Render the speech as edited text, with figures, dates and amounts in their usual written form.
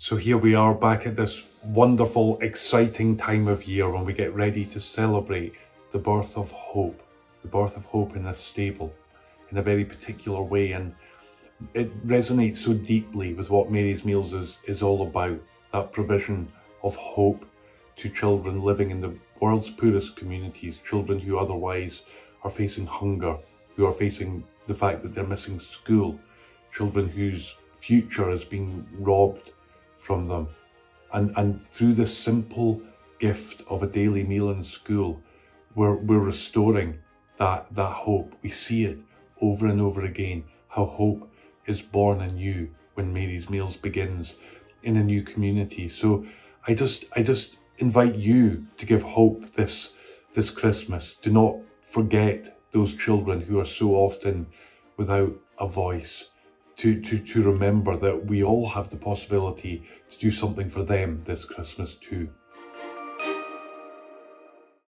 So here we are back at this wonderful, exciting time of year when we get ready to celebrate the birth of hope in a stable, in a very particular way. And it resonates so deeply with what Mary's Meals is all about, that provision of hope to children living in the world's poorest communities, children who otherwise are facing hunger, who are facing the fact that they're missing school, children whose future is being robbed from them. And through this simple gift of a daily meal in school, we're restoring that hope. We see it over and over again, how hope is born anew when Mary's Meals begins in a new community. So I just invite you to give hope this Christmas. Do not forget those children who are so often without a voice. To remember that we all have the possibility to do something for them this Christmas too.